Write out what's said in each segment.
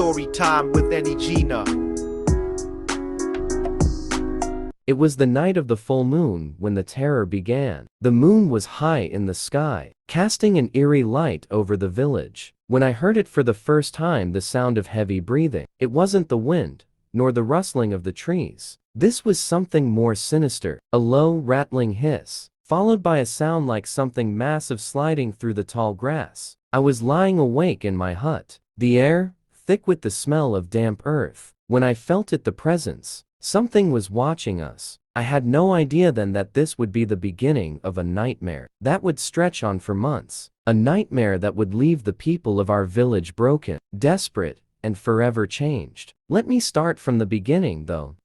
story time with any Gina. It was the night of the full moon when the terror began. The moon was high in the sky, casting an eerie light over the village. When I heard it for the first time, the sound of heavy breathing. It wasn't the wind, nor the rustling of the trees. This was something more sinister, a low, rattling hiss, followed by a sound like something massive sliding through the tall grass. I was lying awake in my hut, the air thick with the smell of damp earth, when I felt it, the presence. Something was watching us. I had no idea then that this would be the beginning of a nightmare that would stretch on for months. A nightmare that would leave the people of our village broken, desperate, and forever changed. Let me start from the beginning though.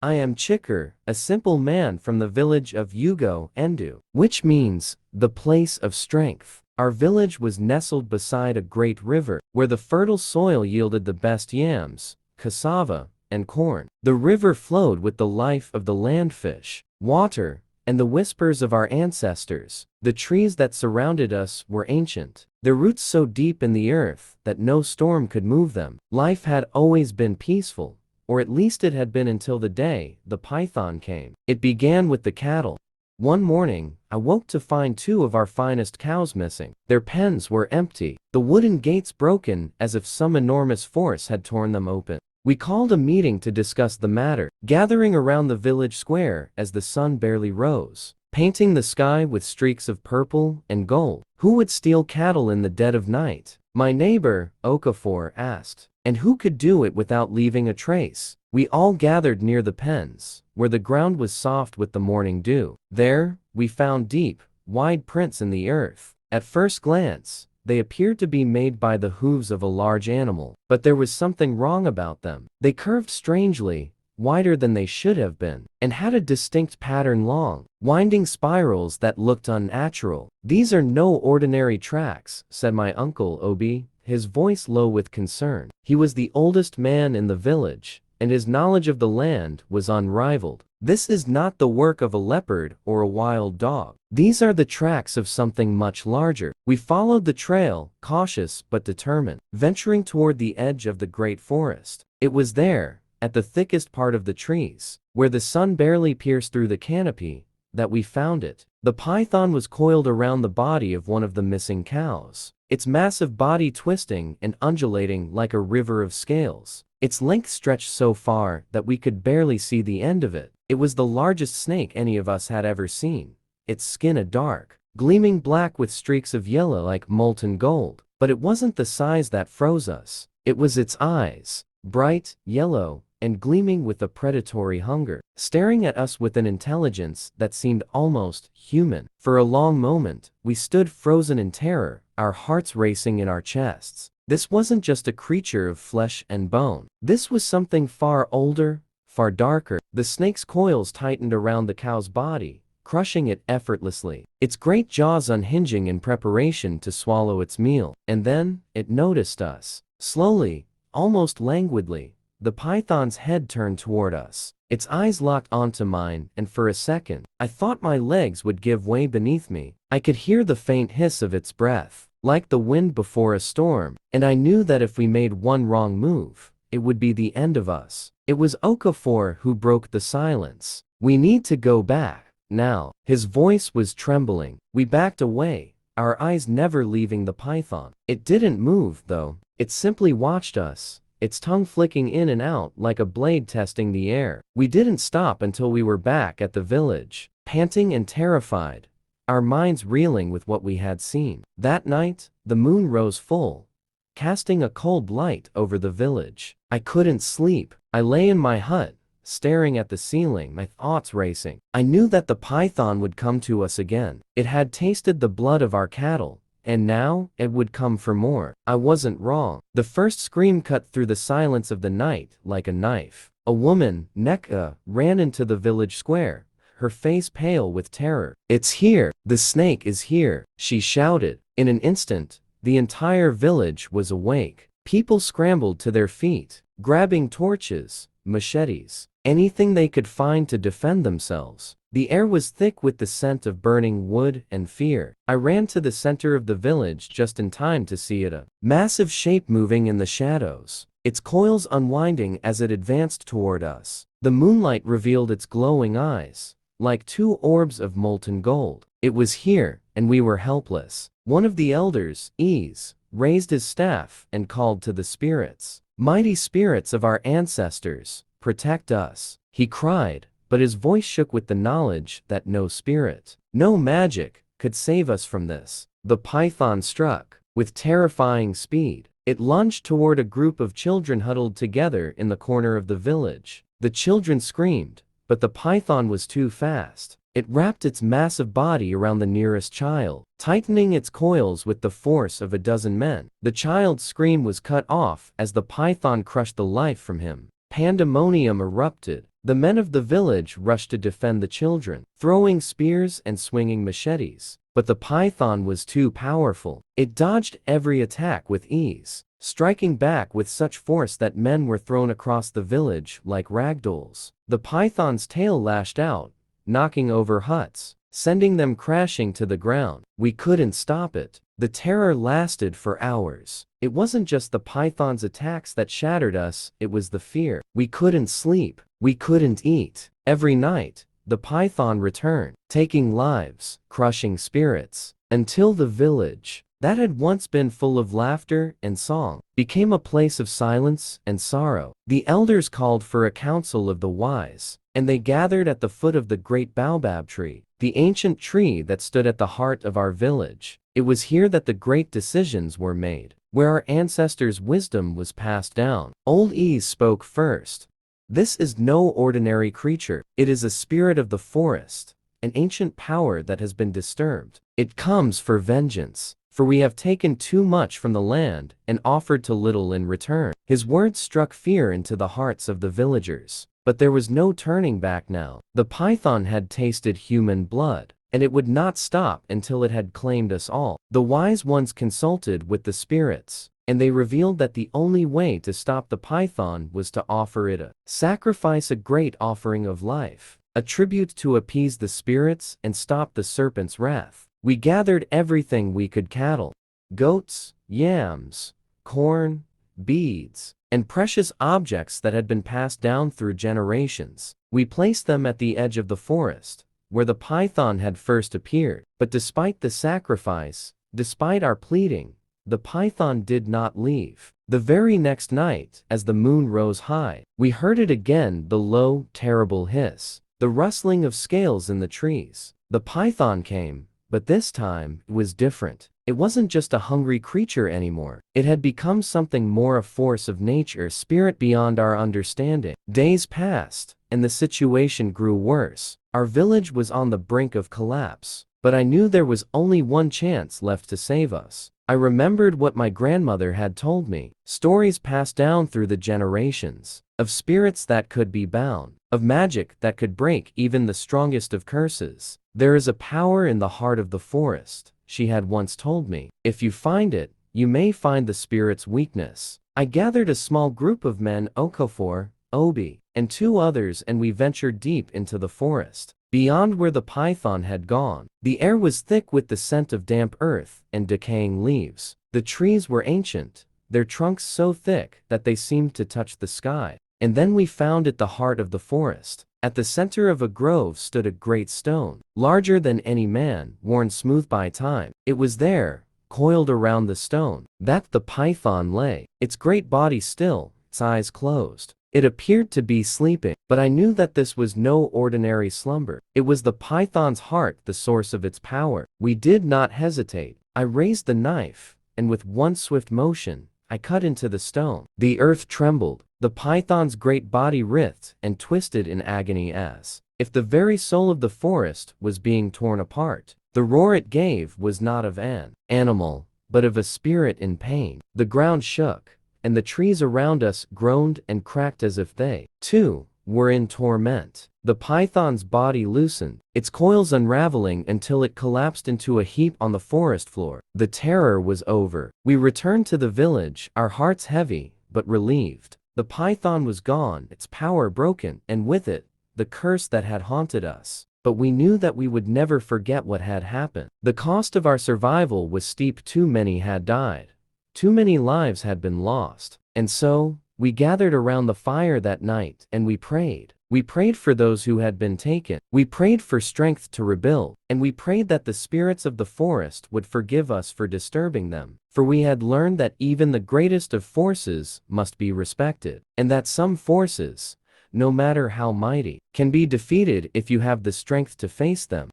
I am Chikar, a simple man from the village of Ugo Ndu, which means the place of strength. Our village was nestled beside a great river, where the fertile soil yielded the best yams, cassava, and corn. The river flowed with the life of the landfish, water, and the whispers of our ancestors. The trees that surrounded us were ancient, their roots so deep in the earth that no storm could move them. Life had always been peaceful, or at least it had been until the day the python came. It began with the cattle. One morning, I woke to find 2 of our finest cows missing. Their pens were empty, the wooden gates broken as if some enormous force had torn them open. We called a meeting to discuss the matter, gathering around the village square as the sun barely rose, painting the sky with streaks of purple and gold. Who would steal cattle in the dead of night? My neighbor, Okafor, asked. And who could do it without leaving a trace? We all gathered near the pens, where the ground was soft with the morning dew. There, we found deep, wide prints in the earth. At first glance, they appeared to be made by the hooves of a large animal, but there was something wrong about them. They curved strangely, wider than they should have been, and had a distinct pattern, long, winding spirals that looked unnatural. These are no ordinary tracks, said my uncle Obi, his voice low with concern. He was the oldest man in the village, and his knowledge of the land was unrivaled. This is not the work of a leopard or a wild dog. These are the tracks of something much larger. We followed the trail, cautious but determined, venturing toward the edge of the great forest. It was there, at the thickest part of the trees, where the sun barely pierced through the canopy, that we found it. The python was coiled around the body of one of the missing cows, its massive body twisting and undulating like a river of scales. Its length stretched so far that we could barely see the end of it. It was the largest snake any of us had ever seen, its skin a dark, gleaming black with streaks of yellow like molten gold. But it wasn't the size that froze us. It was its eyes, bright, yellow, and gleaming with a predatory hunger, staring at us with an intelligence that seemed almost human. For a long moment, we stood frozen in terror, our hearts racing in our chests. This wasn't just a creature of flesh and bone. This was something far older, far darker. The snake's coils tightened around the cow's body, crushing it effortlessly, its great jaws unhinging in preparation to swallow its meal. And then, it noticed us. Slowly, almost languidly, the python's head turned toward us. Its eyes locked onto mine, and for a second, I thought my legs would give way beneath me. I could hear the faint hiss of its breath, like the wind before a storm, and I knew that if we made one wrong move, it would be the end of us. It was Okafor who broke the silence. We need to go back, now. His voice was trembling. We backed away, our eyes never leaving the python. It didn't move, though. It simply watched us, its tongue flicking in and out like a blade testing the air. We didn't stop until we were back at the village, panting and terrified, our minds reeling with what we had seen. That night, the moon rose full, casting a cold light over the village. I couldn't sleep. I lay in my hut, staring at the ceiling, my thoughts racing. I knew that the python would come to us again. It had tasted the blood of our cattle, and now it would come for more. I wasn't wrong. The first scream cut through the silence of the night like a knife. A woman, Neka, ran into the village square, her face pale with terror. "It's here! The snake is here!" she shouted. In an instant, the entire village was awake. People scrambled to their feet, grabbing torches, machetes, anything they could find to defend themselves. The air was thick with the scent of burning wood and fear. I ran to the center of the village just in time to see it, a massive shape moving in the shadows. its coils unwinding as it advanced toward us. The moonlight revealed its glowing eyes, like two orbs of molten gold. It was here, and we were helpless. One of the elders, Ease, raised his staff and called to the spirits. "Mighty spirits of our ancestors, protect us," he cried, but his voice shook with the knowledge that no spirit, no magic, could save us from this. The python struck. With terrifying speed, it lunged toward a group of children huddled together in the corner of the village. The children screamed, but the python was too fast. It wrapped its massive body around the nearest child, tightening its coils with the force of a dozen men. The child's scream was cut off as the python crushed the life from him. Pandemonium erupted. The men of the village rushed to defend the children, throwing spears and swinging machetes. But the python was too powerful. It dodged every attack with ease, striking back with such force that men were thrown across the village like ragdolls. The python's tail lashed out, knocking over huts, sending them crashing to the ground. We couldn't stop it. The terror lasted for hours. It wasn't just the python's attacks that shattered us, it was the fear. We couldn't sleep. We couldn't eat. Every night, the python returned, taking lives, crushing spirits, until the village, that had once been full of laughter and song, became a place of silence and sorrow. The elders called for a council of the wise, and they gathered at the foot of the great baobab tree, the ancient tree that stood at the heart of our village. It was here that the great decisions were made, where our ancestors' wisdom was passed down. Old Ease spoke first. "This is no ordinary creature. It is a spirit of the forest, an ancient power that has been disturbed. It comes for vengeance, for we have taken too much from the land and offered too little in return." His words struck fear into the hearts of the villagers. But there was no turning back now. The python had tasted human blood, and it would not stop until it had claimed us all. The wise ones consulted with the spirits, and they revealed that the only way to stop the python was to offer it a sacrifice, a great offering of life, a tribute to appease the spirits and stop the serpent's wrath. We gathered everything we could: cattle, goats, yams, corn, beads, and precious objects that had been passed down through generations. We placed them at the edge of the forest, where the python had first appeared. But despite the sacrifice, despite our pleading, the python did not leave. The very next night, as the moon rose high, we heard it again, the low, terrible hiss, the rustling of scales in the trees. The python came, but this time, it was different. It wasn't just a hungry creature anymore. It had become something more, a force of nature, a spirit beyond our understanding. Days passed, and the situation grew worse. Our village was on the brink of collapse, but I knew there was only one chance left to save us. I remembered what my grandmother had told me, stories passed down through the generations, of spirits that could be bound, of magic that could break even the strongest of curses. "There is a power in the heart of the forest," she had once told me. "If you find it, you may find the spirit's weakness." I gathered a small group of men, Okafor, Obi, and two others, and we ventured deep into the forest, beyond where the python had gone. The air was thick with the scent of damp earth and decaying leaves. The trees were ancient, their trunks so thick that they seemed to touch the sky. And then we found it, the heart of the forest. At the center of a grove stood a great stone, larger than any man, worn smooth by time. It was there, coiled around the stone, that the python lay, its great body still, its eyes closed. It appeared to be sleeping, but I knew that this was no ordinary slumber. It was the python's heart, the source of its power. We did not hesitate. I raised the knife, and with one swift motion, I cut into the stone. The earth trembled. The python's great body writhed and twisted in agony as if the very soul of the forest was being torn apart. The roar it gave was not of an animal, but of a spirit in pain. The ground shook, and the trees around us groaned and cracked as if they, too, were in torment. The python's body loosened, its coils unraveling until it collapsed into a heap on the forest floor. The terror was over. We returned to the village, our hearts heavy, but relieved. The python was gone, its power broken, and with it, the curse that had haunted us. But we knew that we would never forget what had happened. The cost of our survival was steep. Too many had died. Too many lives had been lost. And so, We gathered around the fire that night and we prayed. We prayed for those who had been taken. We prayed for strength to rebuild, and we prayed that the spirits of the forest would forgive us for disturbing them. For we had learned that even the greatest of forces must be respected, and that some forces, no matter how mighty, can be defeated if you have the strength to face them.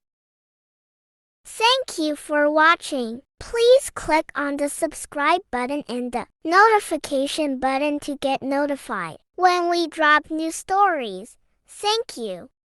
Thank you for watching. Please click on the subscribe button and the notification button to get notified when we drop new stories. Thank you.